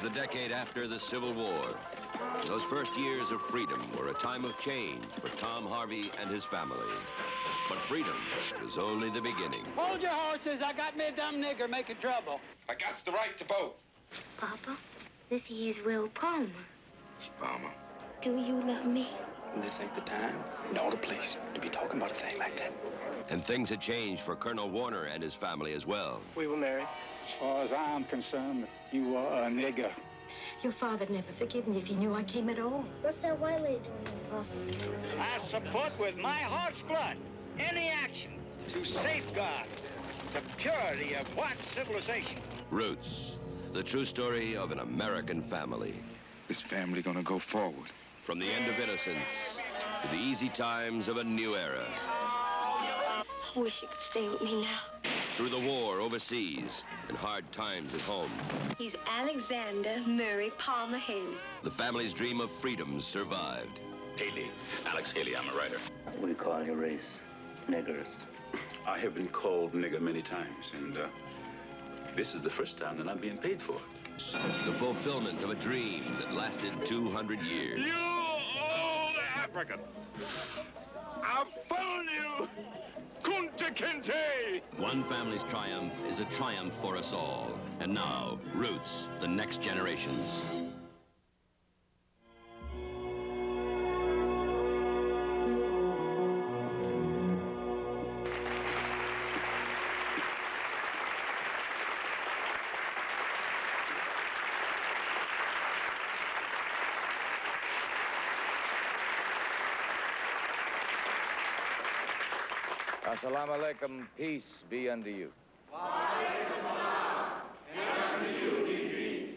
was the decade after the Civil War. Those first years of freedom were a time of change for Tom Harvey and his family. But freedom was only the beginning. Hold your horses. I got me a dumb nigger making trouble. I got the right to vote. Papa, this here is Will Palmer. Miss Palmer. Do you love me? This ain't the time nor the place to be talking about a thing like that. And things had changed for Colonel Warner and his family as well. We will marry. As far as I'm concerned, you are a nigger. Your father'd never forgive me if he knew I came at all. What's that white lady doing there, Papa? I support with my heart's blood any action to safeguard the purity of white civilization. Roots, the true story of an American family. This family gonna go forward. From the end of innocence to the easy times of a new era. I wish you could stay with me now. Through the war overseas and hard times at home. He's Alexander Murray Palmer Haley. The family's dream of freedom survived. Haley. Alex Haley, I'm a writer. What do you call your race? Niggers. I have been called nigger many times, and this is the first time that I'm being paid for. The fulfillment of a dream that lasted 200 years. You old African! I found you! Kunta Kinte! One family's triumph is a triumph for us all. And now, Roots, the next generations. Assalamu alaikum, peace be unto you. And unto you be peace.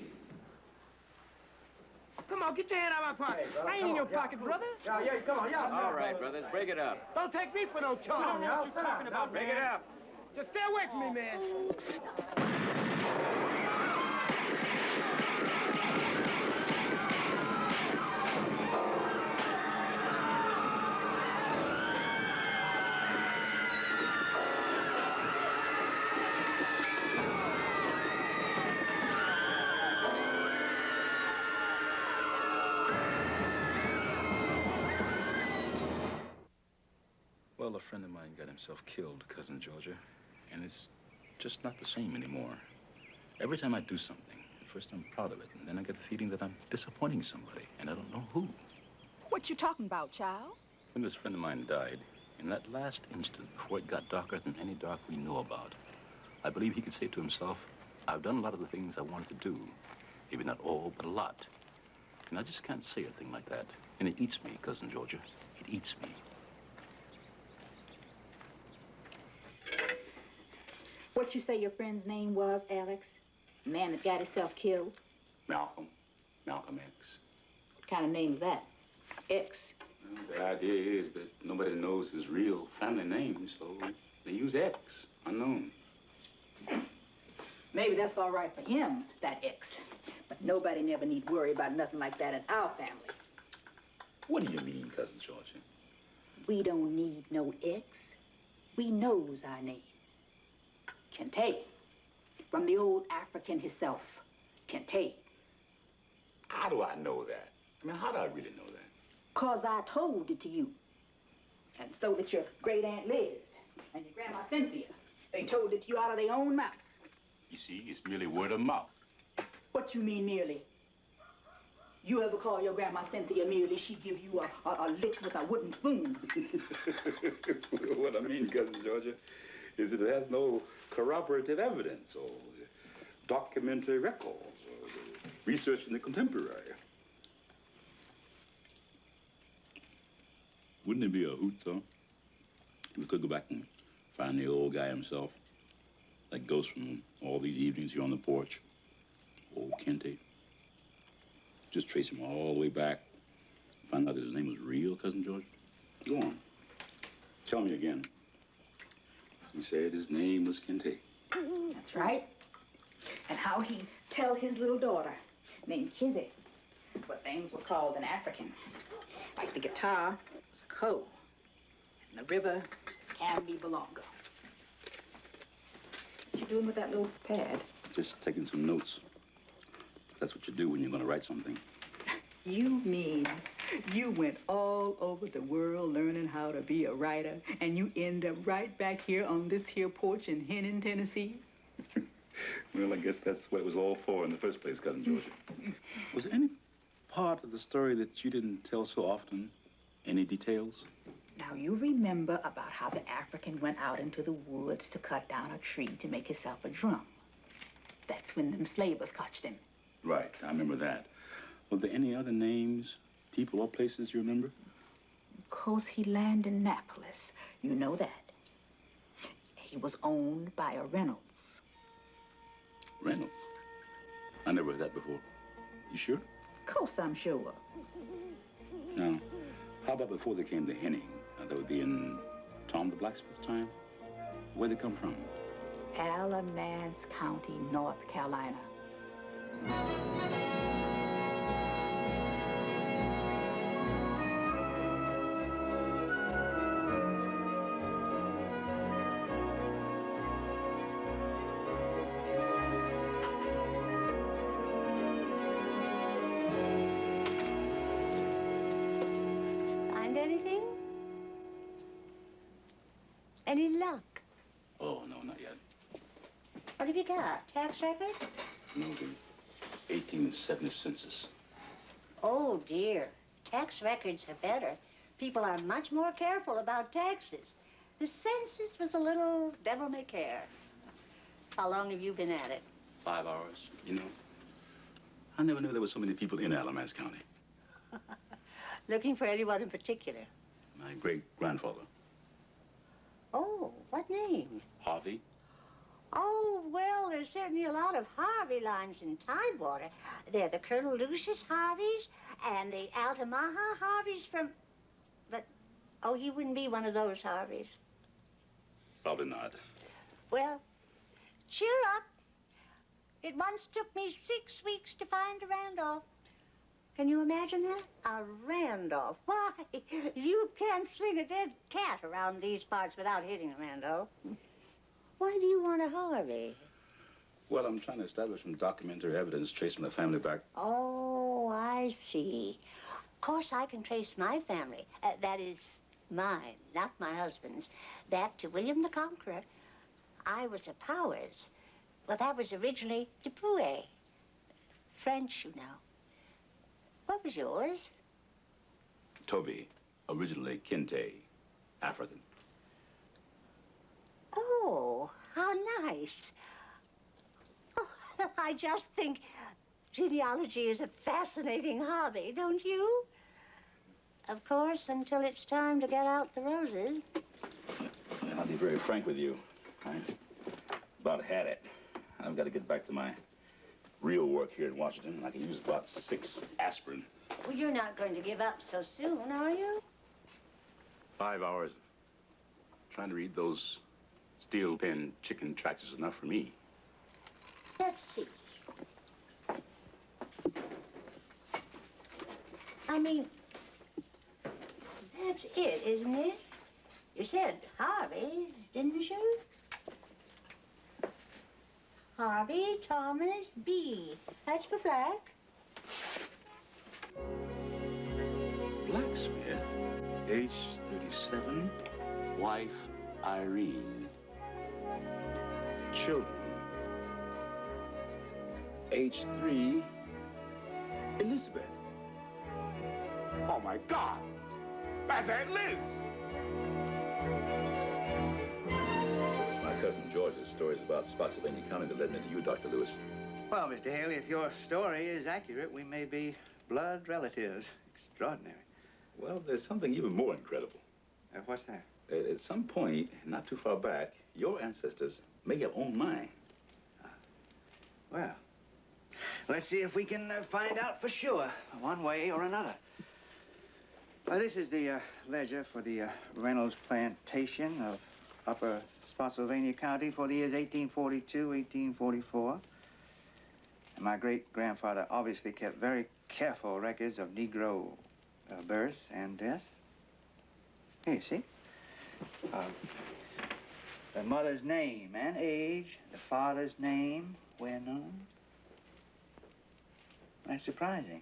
Come on, get your hand out of my pocket. Hey, brother, I ain't in your pocket, brother. Yeah, come on, yeah. All right, brothers, break it up. Don't take me for no chump. I don't know what you're talking about, Break it up. Just stay away from me, man. Well, a friend of mine got himself killed, Cousin Georgia, and it's just not the same anymore. Every time I do something, at first I'm proud of it, and then I get the feeling that I'm disappointing somebody, and I don't know who. What you talking about, child? When this friend of mine died, in that last instant, before it got darker than any dark we know about, I believe he could say to himself, I've done a lot of the things I wanted to do. Maybe not all, but a lot. And I just can't say a thing like that. And it eats me, Cousin Georgia. It eats me. What you say your friend's name was, Alex? The man that got himself killed? Malcolm. Malcolm X. What kind of name's that? X. Well, the idea is that nobody knows his real family name, so they use X, unknown. Maybe that's all right for him, that X. But nobody never need worry about nothing like that in our family. What do you mean, Cousin Georgia? We don't need no X. We knows our name. Kente. From the old African himself. Kente. How do I know that? I mean, how do I really know that? 'Cause I told it to you. And so that your great Aunt Liz and your Grandma Cynthia, they told it to you out of their own mouth. You see, it's merely word of mouth. What you mean, merely? You ever call your Grandma Cynthia merely, she give you a lick with a wooden spoon. What I mean, Cousin Georgia, is that it has no corroborative evidence or documentary records or research in the contemporary. Wouldn't it be a hoot, though, if we could go back and find the old guy himself, that ghost from all these evenings here on the porch, old Kente? Just trace him all the way back, find out that his name was real, Cousin George? Go on. Tell me again. He said his name was Kente. That's right. And how he tell his little daughter, named Kizzy, what things was called in African. Like the guitar was a co, and the river is Camby Belonga. What you doing with that little pad? Just taking some notes. that's what you do when you're going to write something. You mean you went all over the world learning how to be a writer, and you end up right back here on this here porch in Hennon, Tennessee? Well, I guess that's what it was all for in the first place, Cousin Georgia. Was there any part of the story that you didn't tell so often? Any details? Now, you remember about how the African went out into the woods to cut down a tree to make himself a drum. That's when them slavers catched him. Right, I remember that. Were there any other names, people or places you remember? Of course, he landed in Annapolis. You know that. He was owned by a Reynolds. Reynolds? I never heard that before. You sure? Of course I'm sure. Now, how about before they came to Henning? That would be in Tom the Blacksmith's time? Where'd they come from? Alamance County, North Carolina. Find anything? Any luck? Oh, no, not yet. What have you got? Tax record? No, the 1870 census. Oh, dear. Tax records are better. People are much more careful about taxes. The census was a little devil-may-care. How long have you been at it? 5 hours, you know. I never knew there were so many people in Alamance County. Looking for anyone in particular? My great-grandfather. Oh, what name? Harvey. Oh, well, there's certainly a lot of Harvey lines in Tidewater. They're the Colonel Lucius Harveys and the Altamaha Harveys from... But, oh, he wouldn't be one of those Harveys. Probably not. Well, cheer up. It once took me 6 weeks to find a Randolph. Can you imagine that? A Randolph. Why, you can't sling a dead cat around these parts without hitting a Randolph. Why do you want a Harvey? Well, I'm trying to establish some documentary evidence tracing the family back. Oh, I see. Of course, I can trace my family. That is mine, not my husband's. Back to William the Conqueror. I was a Powers. Well, that was originally Dupuy. French, you know. What was yours? Toby, originally Kinte, African. Oh, how nice. Oh, I just think genealogy is a fascinating hobby, don't you? Of course, until it's time to get out the roses. And I'll be very frank with you. I about had it. I've got to get back to my real work here in Washington, and I can use about 6 aspirin. Well, you're not going to give up so soon, are you? 5 hours trying to read those steel pen chicken tracts is enough for me. Let's see. I mean, that's it, isn't it? You said Harvey, didn't you? Harvey Thomas B. That's for black. Blacksmith, age 37, wife Irene. Children, age 3, Elizabeth. Oh, my God! That's Aunt Liz! My cousin George's story is about Spotsylvania County that led me to you, Dr. Lewis. Well, Mr. Haley, if your story is accurate, we may be blood relatives. Extraordinary. Well, there's something even more incredible. What's that? At some point, not too far back, your ancestors may have owned mine. Well, let's see if we can find out for sure, one way or another. This is the ledger for the Reynolds plantation of Upper Spotsylvania County for the years 1842, 1844. And my great-grandfather obviously kept very careful records of Negro birth and death. Here, you see? The mother's name and age, the father's name, where known. That's surprising.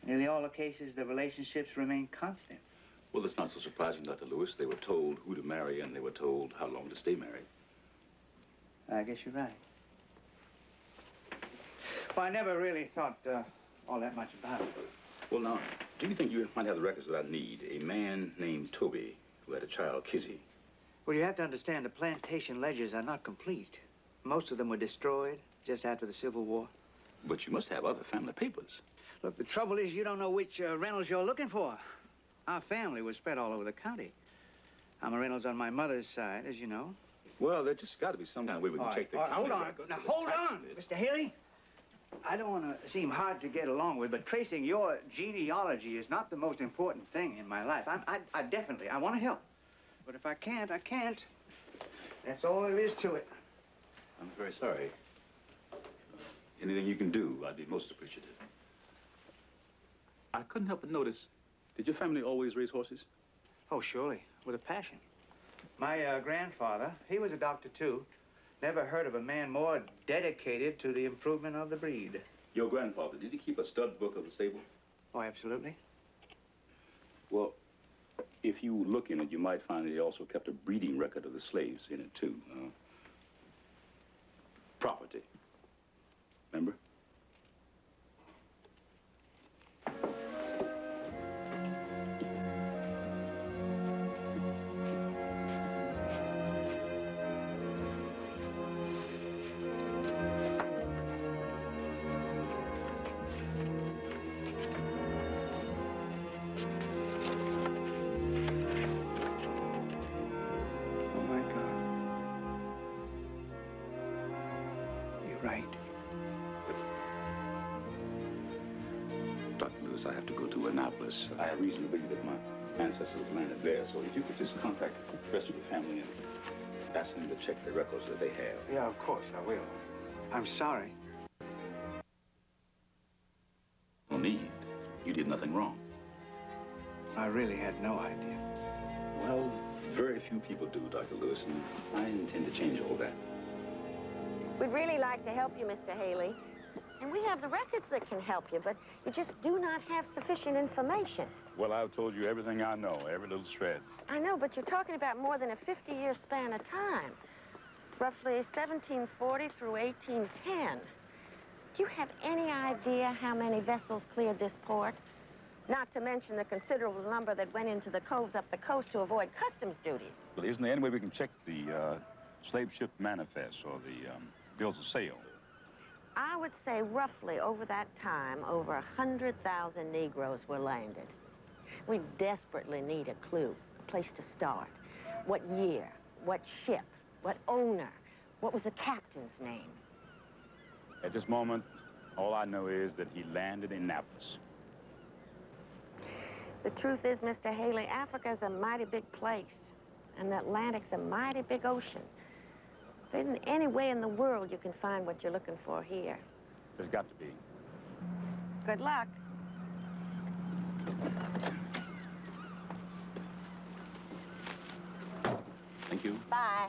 In nearly all the cases, the relationships remain constant. Well, it's not so surprising, Dr. Lewis. They were told who to marry, and they were told how long to stay married. I guess you're right. Well, I never really thought all that much about it. Well, now, do you think you might have the records that I need? A man named Toby who had a child, Kizzy. Well, you have to understand the plantation ledgers are not complete. Most of them were destroyed just after the Civil War. But you must have other family papers. Look, the trouble is you don't know which Reynolds you're looking for. Our family was spread all over the county. I'm a Reynolds on my mother's side, as you know. Well, there's just got to be some kind of way we can check the county hold on. records. Now, hold on, Mr. Haley. I don't want to seem hard to get along with, but tracing your genealogy is not the most important thing in my life. I definitely want to help. But if I can't, I can't. That's all there is to it. I'm very sorry. Anything you can do, I'd be most appreciative. I couldn't help but notice, did your family always raise horses? Oh, surely, with a passion. My grandfather, he was a doctor, too. Never heard of a man more dedicated to the improvement of the breed. Your grandfather, did he keep a stud book of the stable? Oh, absolutely. Well, if you look in it, you might find that he also kept a breeding record of the slaves in it, too. Property. Remember? I have to go to Annapolis. I have reason to believe that my ancestors landed there, so if you could just contact the rest of your family and ask them to check the records that they have. Yeah, of course, I will. I'm sorry. No need. You did nothing wrong. I really had no idea. Well, very few people do, Dr. Lewis, and I intend to change all that. We'd really like to help you, Mr. Haley. And we have the records that can help you, but you just do not have sufficient information. Well, I've told you everything I know, every little shred. I know, but you're talking about more than a 50-year span of time. Roughly 1740 through 1810. Do you have any idea how many vessels cleared this port? Not to mention the considerable number that went into the coves up the coast to avoid customs duties. Well, isn't there any way we can check the slave ship manifests or the bills of sale? I would say roughly over that time, over 100,000 Negroes were landed. We desperately need a clue, a place to start. What year, what ship, what owner, what was the captain's name? At this moment, all I know is that he landed in Annapolis. The truth is, Mr. Haley, Africa's a mighty big place, and the Atlantic's a mighty big ocean. There isn't any way in the world you can find what you're looking for here. There's got to be. Good luck. Thank you. Bye.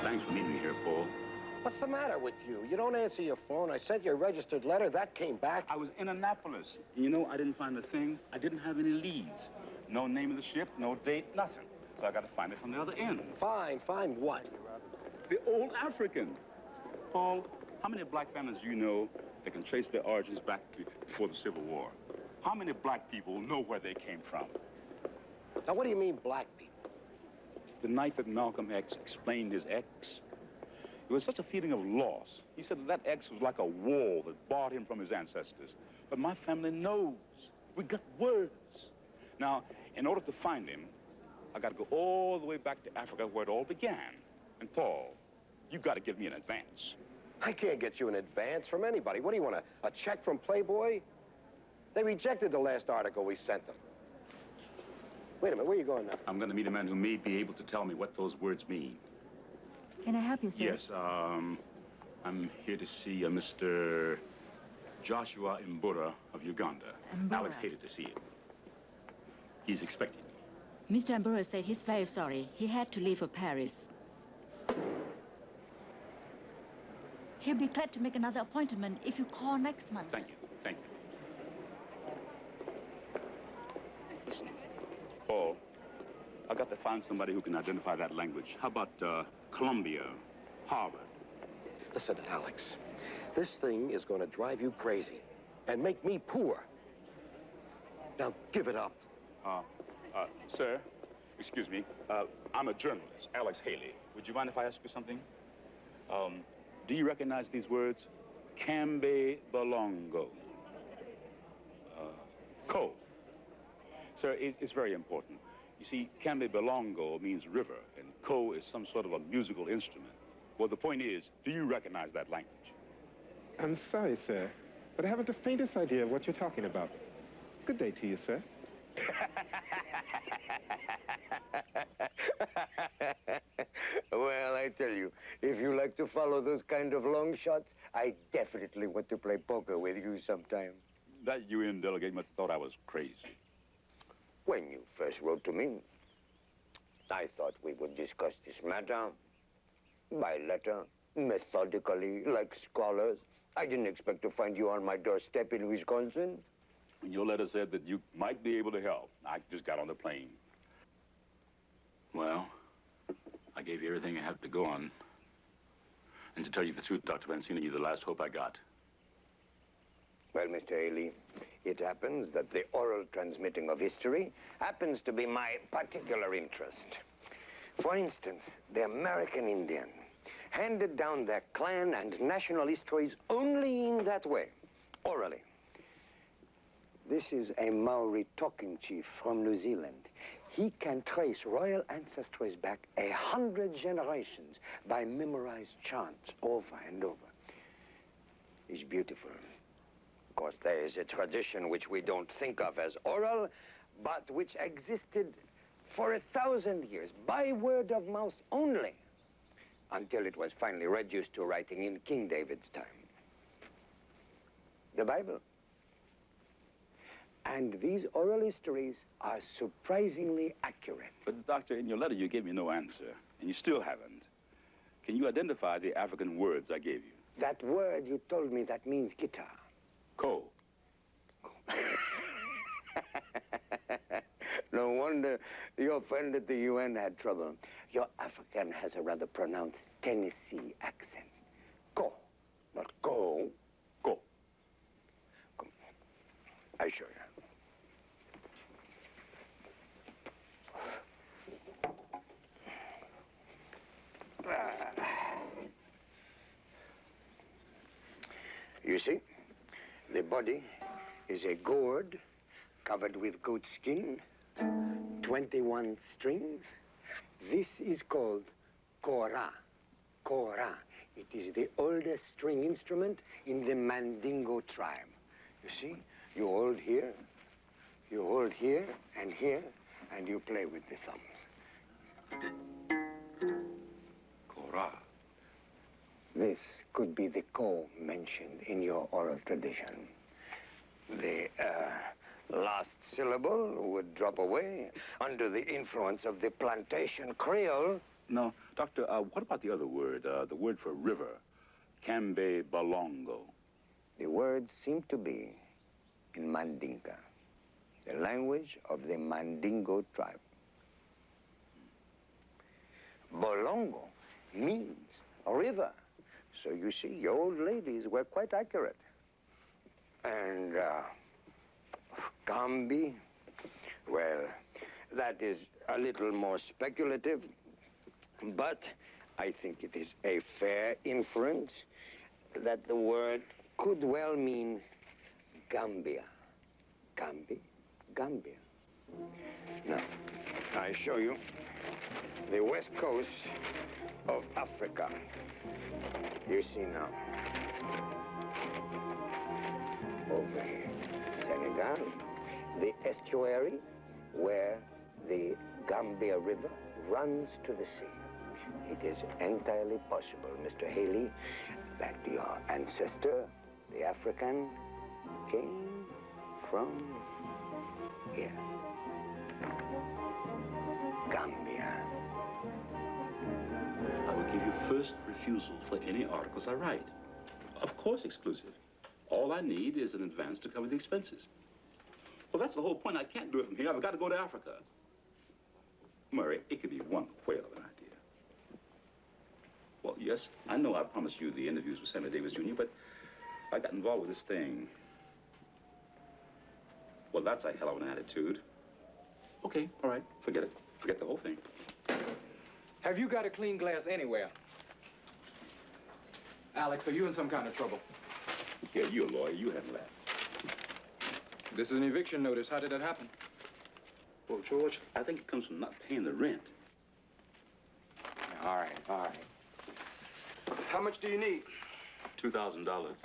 Thanks for meeting me here, Paul. What's the matter with you? You don't answer your phone. I sent you a registered letter. That came back. I was in Annapolis. And you know, I didn't find a thing. I didn't have any leads. No name of the ship, no date, nothing. So I got to find it from the other end. Fine. Find what? The old African. Paul, how many black families do you know that can trace their origins back before the Civil War? How many black people know where they came from? Now, what do you mean, black people? The night that Malcolm X explained his X, There was such a feeling of loss. He said that X was like a wall that barred him from his ancestors. But my family knows. We got words. Now, in order to find him, I got to go all the way back to Africa where it all began. And Paul, you got to give me an advance. I can't get you an advance from anybody. What do you want, a check from Playboy? They rejected the last article we sent them. Wait a minute, where are you going now? I'm going to meet a man who may be able to tell me what those words mean. Can I help you, sir? Yes, I'm here to see Mr. Joshua Mbura of Uganda. Mbura. Alex hated to see him. He's expecting me. Mr. Mbura said he's very sorry. He had to leave for Paris. He'll be glad to make another appointment if you call next month. Thank you. Thank you. Listen, Paul, I've got to find somebody who can identify that language. How about Columbia, Harvard? Listen, Alex, this thing is going to drive you crazy and make me poor. Now, give it up. Sir, excuse me. I'm a journalist, Alex Haley. Would you mind if I ask you something? Do you recognize these words? Cambe Balongo. Ko. Sir, it's very important. You see, Cambe Balongo means river, and Ko is some sort of a musical instrument. Well, the point is, do you recognize that language? I'm sorry, sir, but I haven't the faintest idea of what you're talking about. Good day to you, sir. Well, I tell you, if you like to follow those kind of long shots, I definitely want to play poker with you sometime. That UN delegate must have thought I was crazy. When you first wrote to me, I thought we would discuss this matter by letter, methodically, like scholars. I didn't expect to find you on my doorstep in Wisconsin. And your letter said that you might be able to help. I just got on the plane. Well, I gave you everything I had to go on. And to tell you the truth, Dr. Mancini, you're the last hope I got. Well, Mr. Haley, it happens that the oral transmitting of history happens to be my particular interest. For instance, the American Indian handed down their clan and national histories only in that way, orally. This is a Maori talking chief from New Zealand. He can trace royal ancestries back 100 generations by memorized chants over and over. It's beautiful. Of course, there is a tradition which we don't think of as oral, but which existed for 1,000 years, by word of mouth only, until it was finally reduced to writing in King David's time. The Bible. And these oral histories are surprisingly accurate. But, Doctor, in your letter, you gave me no answer, and you still haven't. Can you identify the African words I gave you? That word you told me, that means guitar. Ko. No wonder your friend at the UN had trouble. Your African has a rather pronounced Tennessee accent. Ko, not go. Ko. Ko. I show you. You see, the body is a gourd covered with goat skin, 21 strings. This is called kora. Kora. It is the oldest string instrument in the Mandingo tribe. You see, you hold here, and here, and you play with the thumbs. Kora. This could be the ko mentioned in your oral tradition. The last syllable would drop away under the influence of the plantation Creole. No, Doctor, what about the other word, the word for river? Cambe Balongo. The words seem to be in Mandinka, the language of the Mandingo tribe. Bolongo means river. So you see, your old ladies were quite accurate. And Gambi, well, that is a little more speculative, but I think it is a fair inference that the word could well mean Gambia. Gambia. Now, I show you the west coast of Africa. You see now. Over here, Senegal, the estuary where the Gambia River runs to the sea. It is entirely possible, Mr. Haley, that your ancestor, the African, came from here. Gambia. I will give you first refusal for any articles I write. Of course, exclusive. All I need is an advance to cover the expenses. Well, that's the whole point. I can't do it from here. I've got to go to Africa. Murray, it could be one whale of an idea. Well, yes, I know I promised you the interviews with Sammy Davis Jr., but I got involved with this thing. Well, that's a hell of an attitude. Okay, all right, forget it. Forget the whole thing. Have you got a clean glass anywhere? Alex, are you in some kind of trouble? Yeah, you're a lawyer. You handle that. This is an eviction notice. How did that happen? Well, George, I think it comes from not paying the rent. All right, all right. How much do you need? $2,000.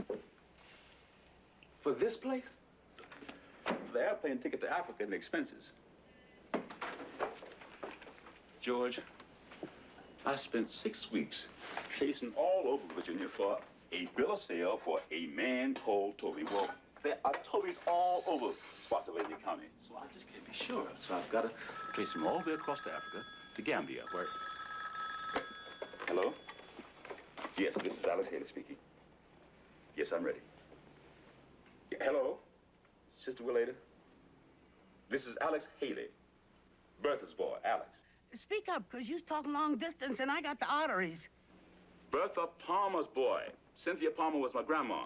For this place? The airplane ticket to Africa and the expenses. George, I spent 6 weeks chasing all over Virginia for a bill of sale for a man called Toby. Well, there are Tobys all over Spotsylvania County, so I just can't be sure. So I've got to trace him all the way across to Africa, to Gambia, where... Hello? Yes, this is Alex Haley speaking. Yes, I'm ready. Yeah, hello? Sister Willada? This is Alex Haley, Bertha's boy, Alex. Speak up, because you talking long distance and I got the arteries. Bertha Palmer's boy. Cynthia Palmer was my grandma.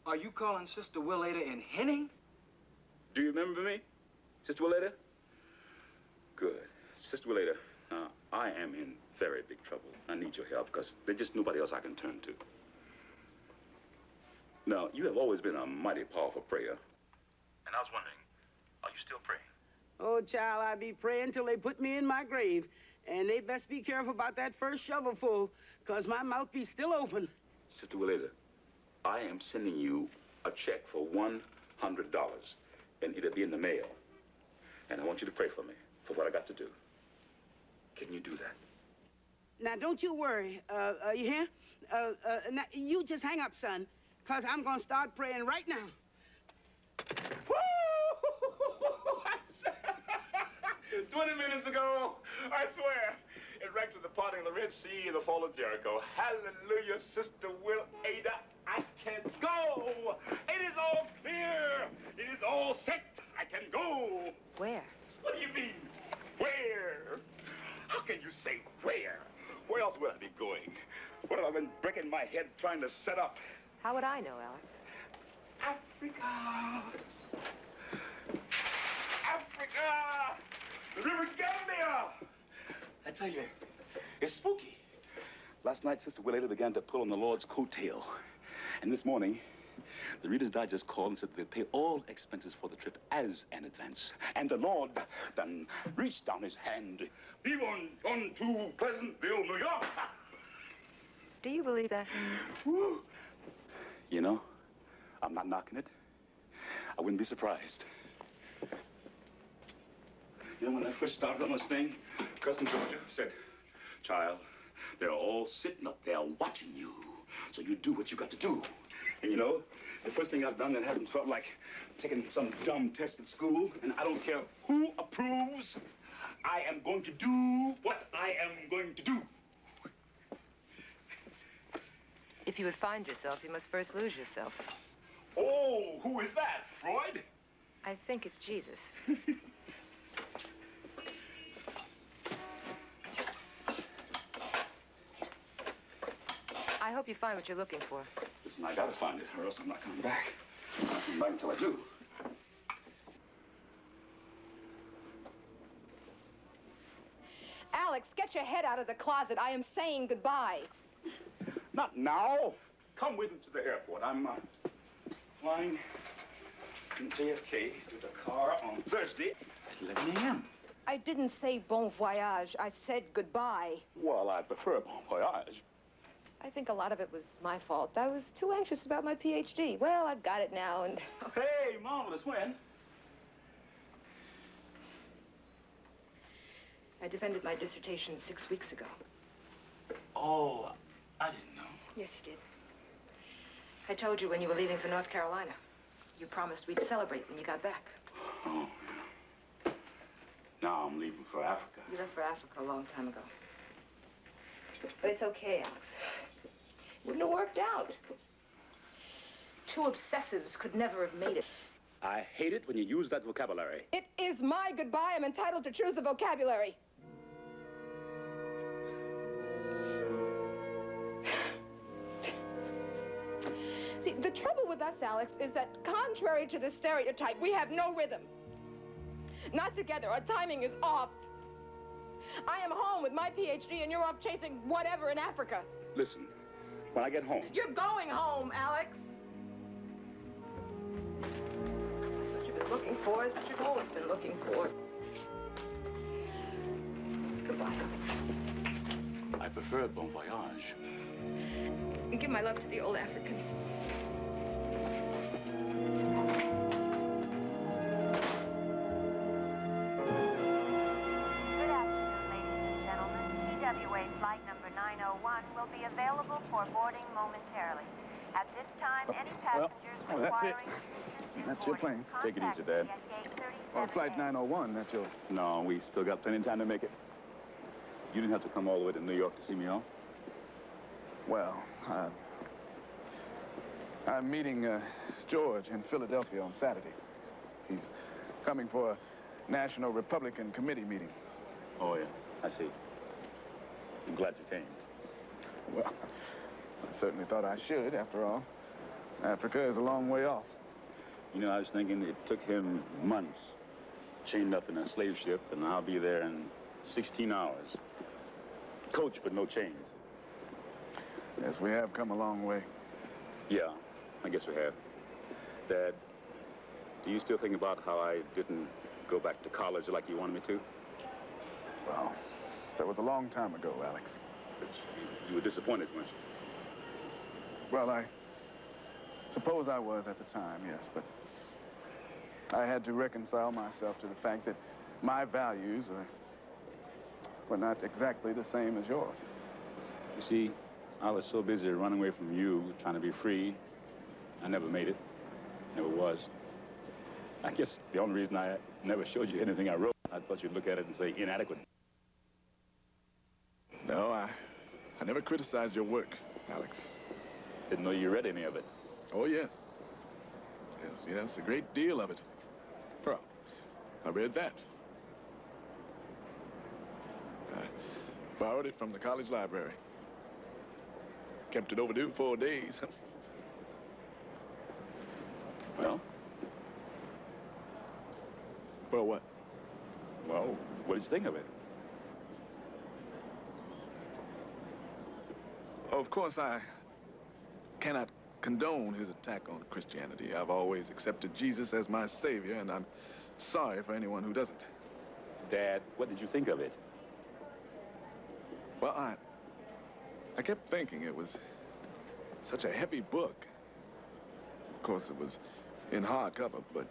Are you calling Sister Willada in Henning? Do you remember me, Sister Willada? Good. Sister Willada, I am in very big trouble. I need your help because there's just nobody else I can turn to. Now, you have always been a mighty powerful prayer. And I was wondering, are you still praying? Oh, child, I be praying till they put me in my grave. And they best be careful about that first shovelful, because my mouth be still open. Sister Willada, I am sending you a check for $100, and it'll be in the mail. And I want you to pray for me, for what I got to do. Can you do that? Now, don't you worry. You hear? Now, you just hang up, son, because I'm going to start praying right now. Woo! 20 minutes ago, I swear, it ranked with the parting of the Red Sea and the fall of Jericho. Hallelujah, Sister Willada, I can go. It is all clear. It is all set. I can go. Where? What do you mean, where? How can you say where? Where else would I be going? What have I been breaking my head trying to set up? How would I know, Alex? Africa! Africa! The River Gambia! I tell you, it's spooky. Last night, Sister Willada began to pull on the Lord's coattail. And this morning, the Reader's Digest called and said they'd pay all expenses for the trip as an advance. And the Lord then reached down his hand. Even on to Pleasantville, New York. Do you believe that? Woo. You know, I'm not knocking it. I wouldn't be surprised. You know, when I first started on this thing, Cousin Georgia said, child, they're all sitting up there watching you. So you do what you got to do. And you know, the first thing I've done that hasn't felt like taking some dumb test at school, and I don't care who approves, I am going to do what I am going to do. If you would find yourself, you must first lose yourself. Oh, who is that? Freud? I think it's Jesus. I hope you find what you're looking for. Listen, I gotta find it, or else I'm not coming back. I'm not coming back until I do. Alex, get your head out of the closet. I am saying goodbye. Not now. Come with me to the airport. I'm flying in JFK with a car on Thursday at 11 a.m. I didn't say bon voyage. I said goodbye. Well, I prefer bon voyage. I think a lot of it was my fault. I was too anxious about my PhD. Well, I've got it now, and... Hey, marvelous. When? I defended my dissertation 6 weeks ago. Oh, I didn't know. Yes, you did. I told you when you were leaving for North Carolina. You promised we'd celebrate when you got back. Oh, yeah. Now I'm leaving for Africa. You left for Africa a long time ago. But it's okay, Alex. Wouldn't have worked out. Two obsessives could never have made it. I hate it when you use that vocabulary. It is my goodbye. I'm entitled to choose the vocabulary. See, the trouble with us, Alex, is that contrary to the stereotype, we have no rhythm. Not together. Our timing is off. I am home with my PhD, and you're off chasing whatever in Africa. Listen, when I get home... You're going home, Alex. That's what you've been looking for. It's what you've always been looking for. Goodbye, Alex. I prefer bon voyage. And give my love to the old African. Flight number 901 will be available for boarding momentarily. At this time, any passengers requiring That's your plane. Take it easy, Dad. On flight 901, that's yours. No, we still got plenty of time to make it. You didn't have to come all the way to New York to see me off. Well, I'm meeting George in Philadelphia on Saturday. He's coming for a National Republican Committee meeting. Oh, yeah, I see. I'm glad you came. Well, I certainly thought I should, after all. Africa is a long way off. You know, I was thinking it took him months, chained up in a slave ship, and I'll be there in 16 hours. Coach, but no chains. Yes, we have come a long way. Yeah, I guess we have. Dad, do you still think about how I didn't go back to college like you wanted me to? Well, that was a long time ago, Alex. But you were disappointed, weren't you? Well, I suppose I was at the time, yes, but I had to reconcile myself to the fact that my values were not exactly the same as yours. You see, I was so busy running away from you, trying to be free, I never made it. Never was. I guess the only reason I never showed you anything I wrote, I thought you'd look at it and say inadequate. No, I never criticized your work, Alex. Didn't know you read any of it. Oh, yes. Yes, a great deal of it. Well, I read that. I borrowed it from the college library. Kept it overdue 4 days. Well? Well, what? Well, what did you think of it? Of course, I cannot condone his attack on Christianity. I've always accepted Jesus as my savior, and I'm sorry for anyone who doesn't. Dad, what did you think of it? Well, I kept thinking it was such a heavy book. Of course, it was in hardcover, but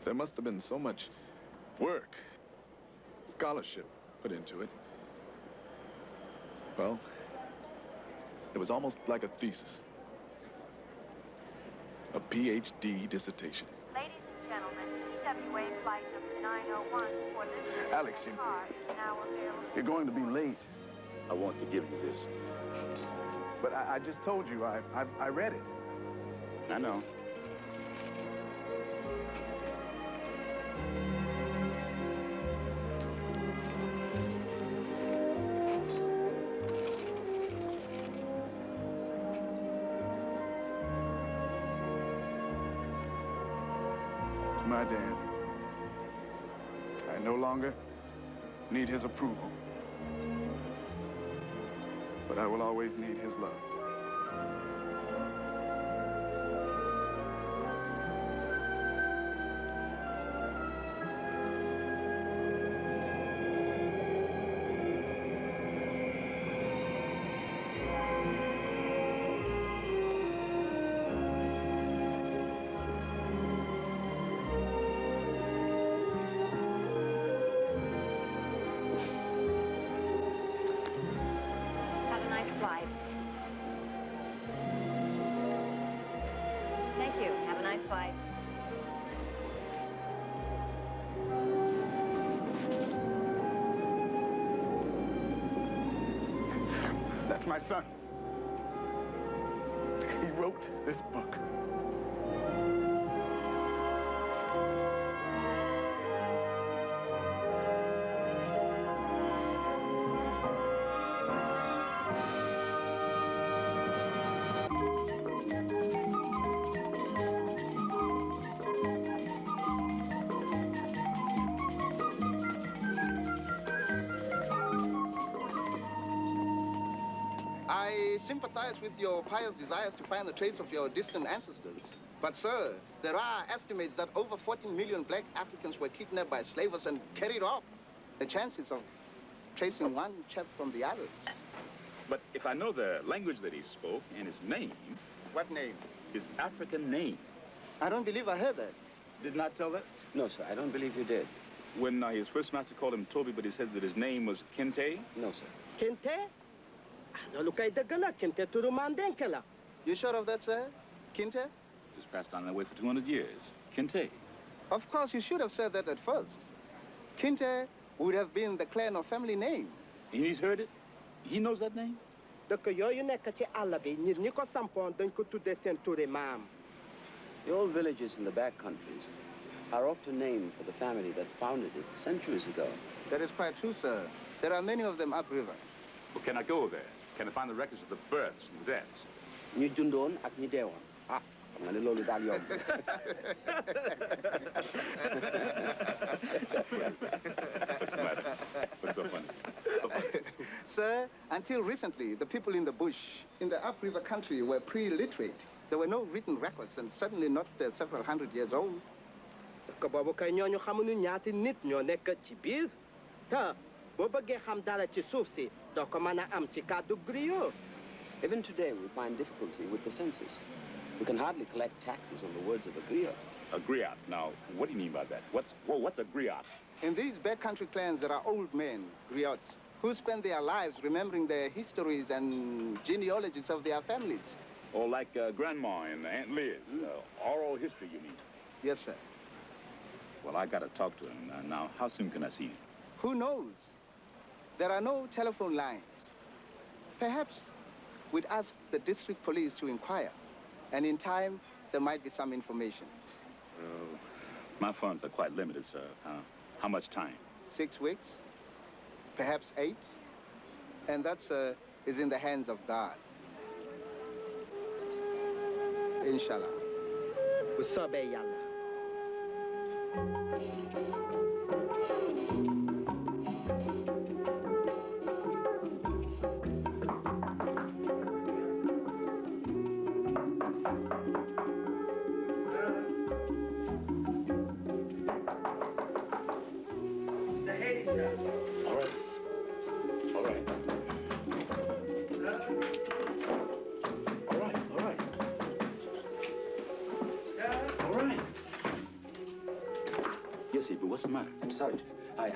there must have been so much work, scholarship put into it. Well, it was almost like a thesis. A PhD dissertation. Ladies and gentlemen, TWA flight number 901 for this Alex, car is now available. you're going to be late. I want to give you this. But I just told you, I read it. I know. To my dad, I no longer need his approval. But I will always need his love. Flight. Thank you. Have a nice flight. That's my son. He wrote this book. I sympathize with your pious desires to find the trace of your distant ancestors. But, sir, there are estimates that over 14 million black Africans were kidnapped by slavers and carried off. The chances of tracing one chap from the others. But if I know the language that he spoke and his name... What name? His African name. I don't believe I heard that. Did not tell that? No, sir, I don't believe you did. When his first master called him Toby, but he said that his name was Kente? No, sir. Kente? You sure of that, sir? Kinte? It's passed on that way for 200 years. Kente. Of course, you should have said that at first. Kinte would have been the clan or family name. He's heard it? He knows that name? The old villages in the back countries are often named for the family that founded it centuries ago. That is quite true, sir. There are many of them upriver. Well, can I go there? Can I find the records of the births and the deaths? Ni dundon ak ni deewon. Ah, xam nga ne loolu daal yomb. What's the matter? What's so funny? Sir, until recently, the people in the bush, in the upriver country, were pre-literate. There were no written records, and certainly not several hundred years old. Even today, we find difficulty with the census. We can hardly collect taxes on the words of a griot. A griot. Now, what do you mean by that? What's a griot? In these backcountry clans, there are old men, griots, who spend their lives remembering their histories and genealogies of their families. Or like Grandma and Aunt Liz. Oral history, you mean? Yes, sir. Well, I got to talk to him. Now, how soon can I see him? Who knows? There are no telephone lines. Perhaps we'd ask the district police to inquire. And in time, there might be some information. My funds are quite limited, sir. How much time? 6 weeks, perhaps 8. And that, sir, is in the hands of God. Inshallah. But what's the matter?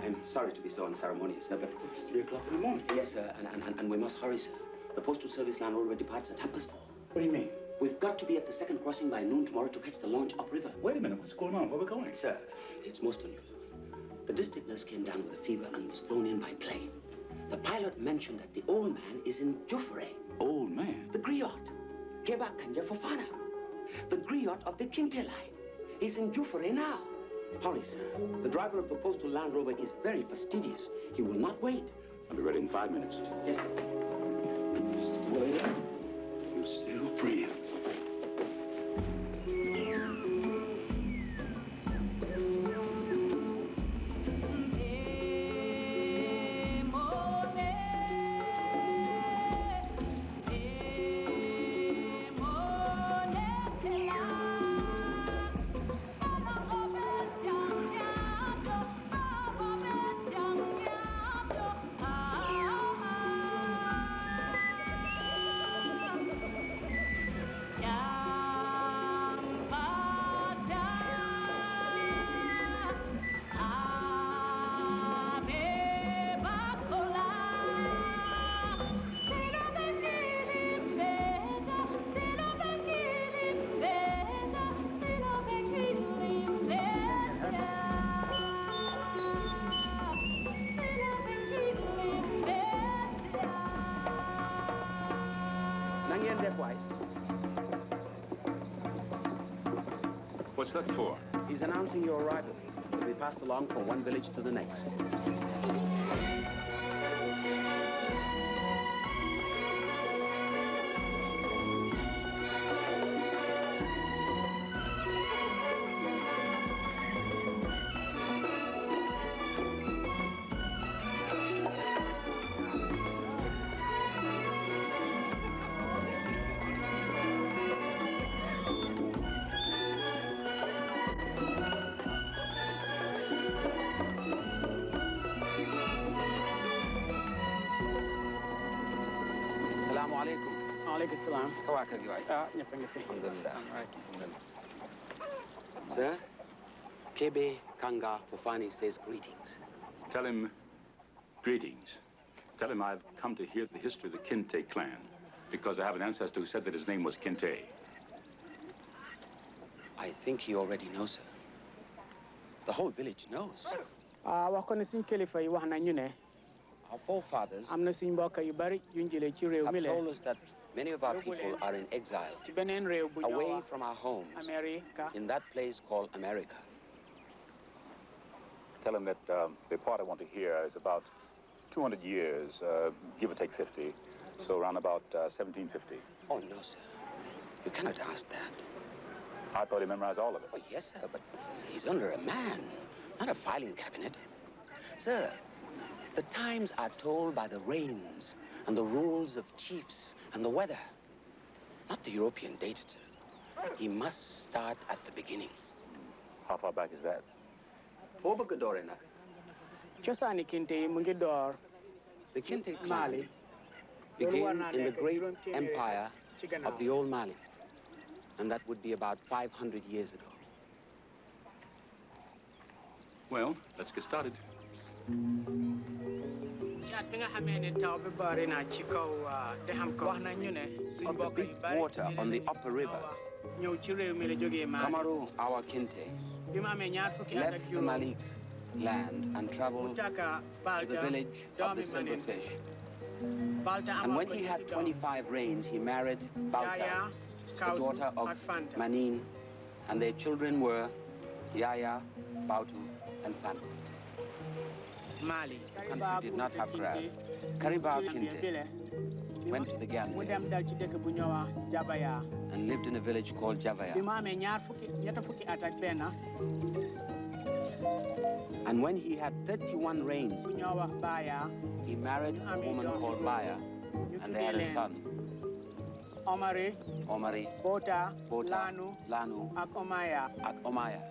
I'm sorry to be so unceremonious, sir, but it's 3 o'clock in the morning. Yes, sir, and we must hurry, sir. The postal service line already departs at 4:30. What do you mean? We've got to be at the second crossing by noon tomorrow to catch the launch upriver. Wait a minute, what's going on? Where are we going? Sir, it's most unusual. The district nurse came down with a fever and was flown in by plane. The pilot mentioned that the old man is in Jufre. Old man? The griot. Keba Kanja Fofana. The griot of the Kinte line is in Jufre now. Hurry, sir. The driver of the postal Land Rover is very fastidious. He will not wait. I'll be ready in 5 minutes. Yes, sir. Still there? You still breathe. What's that for? He's announcing your arrival. You'll be passed along from one village to the next. Sir, Kebe Kanga Fufani says greetings. Tell him greetings. Tell him I've come to hear the history of the Kinte clan because I have an ancestor who said that his name was Kinte. I think he already knows, sir. The whole village knows. Our forefathers have told us that many of our people are in exile, away from our homes, in that place called America. Tell him that the part I want to hear is about 200 years, give or take 50, so around about 1750. Oh, no, sir. You cannot ask that. I thought he memorized all of it. Oh, yes, sir, but he's under a man, not a filing cabinet. Sir, the times are told by the rains and the rules of chiefs and the weather, not the European dates, sir. He must start at the beginning. How far back is that? The Kinte clan began in the great empire of the old Mali, and that would be about 500 years ago. Well, let's get started. Of the big water on the upper river, Kamaru, our Kinte, left the Malik land and traveled to the village of the silverfish. And when he had 25 reigns, he married Balta, the daughter of Manin, and their children were Yaya, Bautu, and Fanta. The country did not have grass. Karibao Kinte went to the Gambia and lived in a village called Javaya. And when he had 31 reigns, he married a woman called Baya, and they had a son. Omari, Bota, Lanu, Ak Omaya.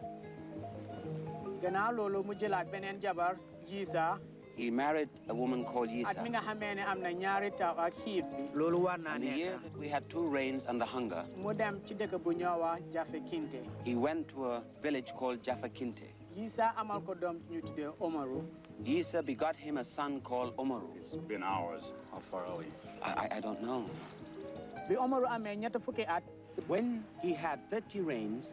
He married a woman called Yisa. In the year that we had 2 rains and the hunger, he went to a village called Jaffa Kinte. Yisa begot him a son called Omaru. It's been hours. How far are we? I don't know. When he had 30 reigns, he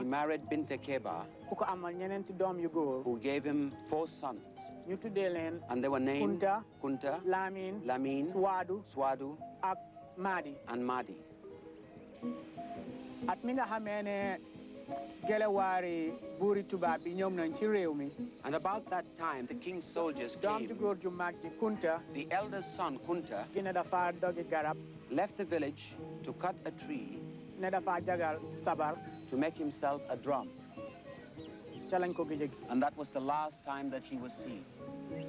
married Binta Keba, who gave him 4 sons. And they were named Kunta, Lamin, Swadu, and Madi. And about that time, the king's soldiers came. The eldest son, Kunta, left the village to cut a tree to make himself a drum. And that was the last time that he was seen.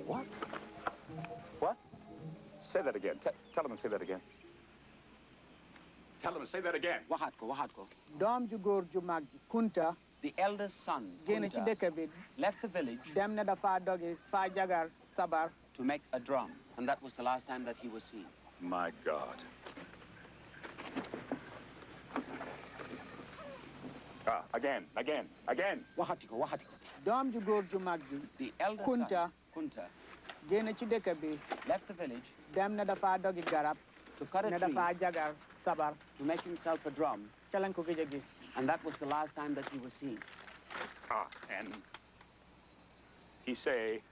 What? What? Say that again. Tell him to say that again. Tell him to say that again. Wahatko. The eldest son, Kunta, left the village to make a drum. And that was the last time that he was seen. My God. Again. Wahatiko. The eldest son, Kunta, left the village to cut a tree to make himself a drum. And that was the last time that he was seen. And he say,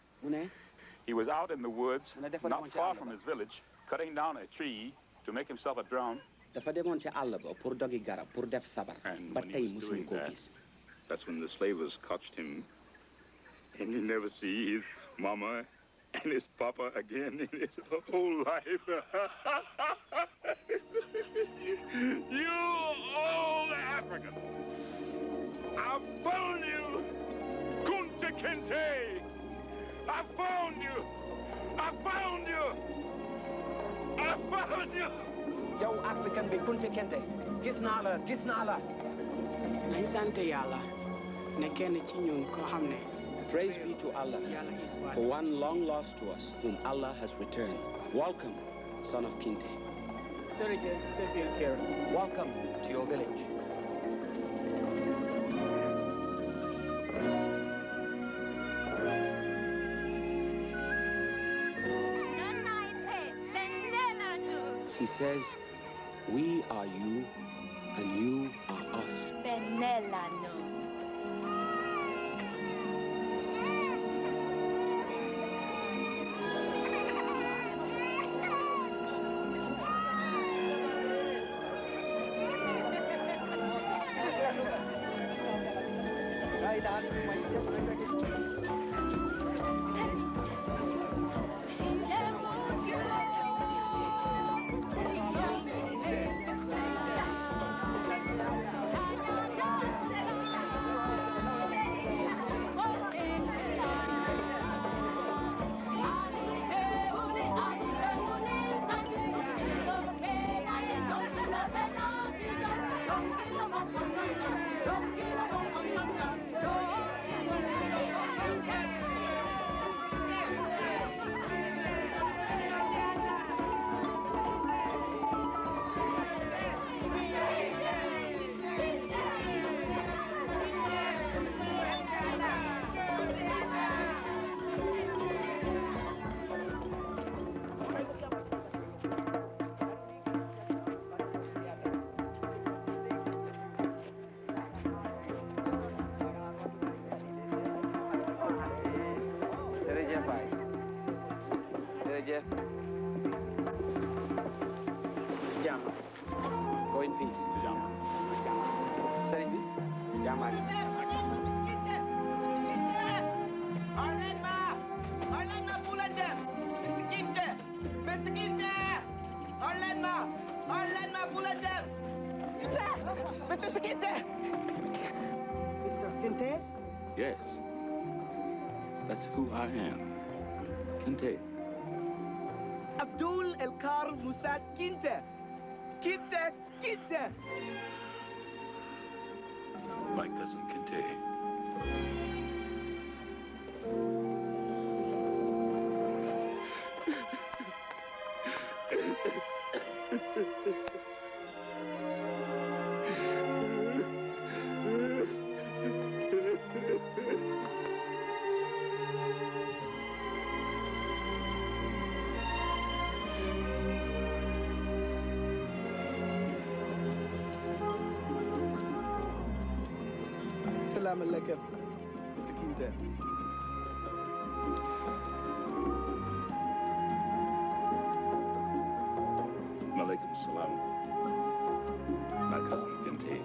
He was out in the woods, not far from his village, cutting down a tree to make himself a drum. dafa demoon ca àll ba pour dogi garab pour def sabar. ba tey musuñu koo gis. That's when the slavers caught him, and he'll never see his mama and his papa again in his whole life. You old African! I found you! Kunta Kinte! I found you! I found you! I found you! Yow African bi Kunta Kinte gis naa la gis naa la. nañ sant yàlla ne kenn ci ñun koo xam ne. Praise be to Allah for one long lost to us, whom Allah has returned. Welcome, son of Kinte. Welcome to your village. She says, we are you and you are us. Go in peace. Sëriñ bi jàmm ak Mr. Kinte! Mr. Kinte? Yes. That's who I am. Kinte. Abdul Elkar Musad Kinte. Kinte, Kinte. My cousin Kinte. Salam alaikum, Mr. Kinte. Malaikum salam. My cousin Kinte.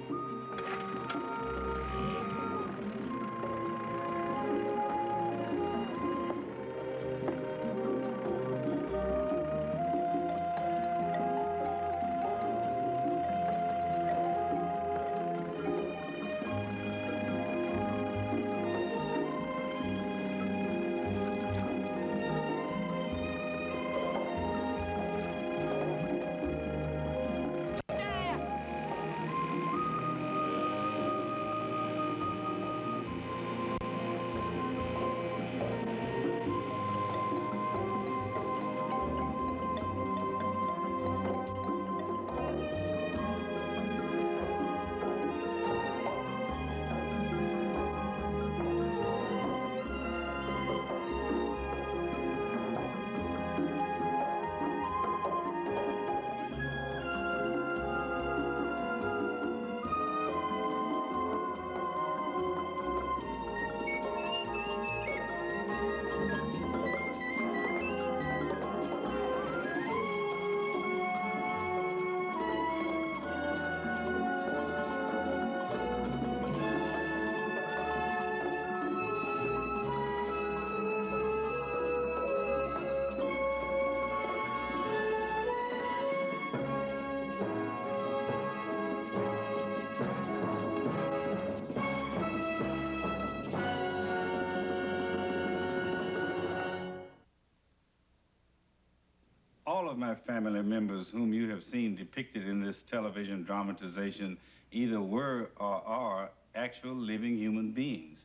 All of my family members whom you have seen depicted in this television dramatization either were or are actual living human beings.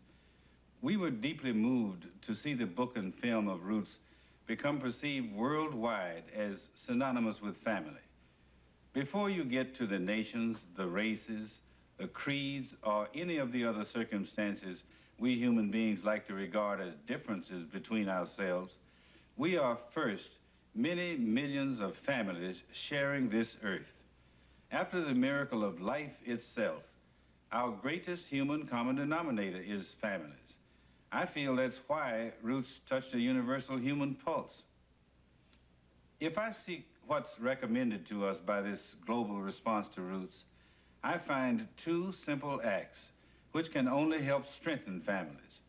We were deeply moved to see the book and film of Roots become perceived worldwide as synonymous with family. Before you get to the nations, the races, the creeds, or any of the other circumstances we human beings like to regard as differences between ourselves, we are first many millions of families sharing this earth. After the miracle of life itself, our greatest human common denominator is families. I feel that's why Roots touched a universal human pulse. If I seek what's recommended to us by this global response to Roots, I find two simple acts which can only help strengthen families.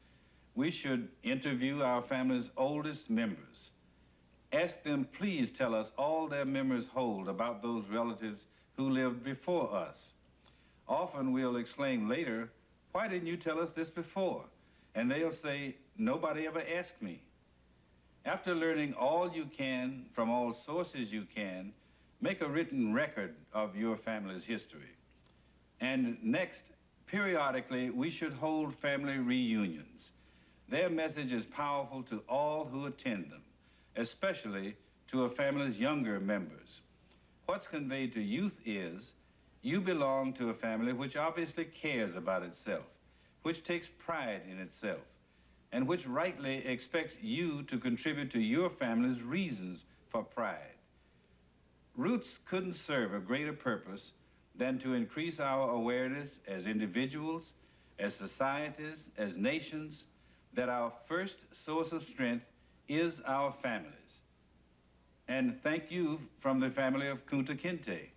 We should interview our family's oldest members. Ask them, please tell us all their memories hold about those relatives who lived before us. Often we'll exclaim later, why didn't you tell us this before? And they'll say, nobody ever asked me. After learning all you can from all sources you can, make a written record of your family's history. And next, periodically, we should hold family reunions. Their message is powerful to all who attend them, especially to a family's younger members. What's conveyed to youth is, you belong to a family which obviously cares about itself, which takes pride in itself, and which rightly expects you to contribute to your family's reasons for pride. Roots couldn't serve a greater purpose than to increase our awareness as individuals, as societies, as nations, that our first source of strength is our families. And thank you from the family of Kunta Kinte.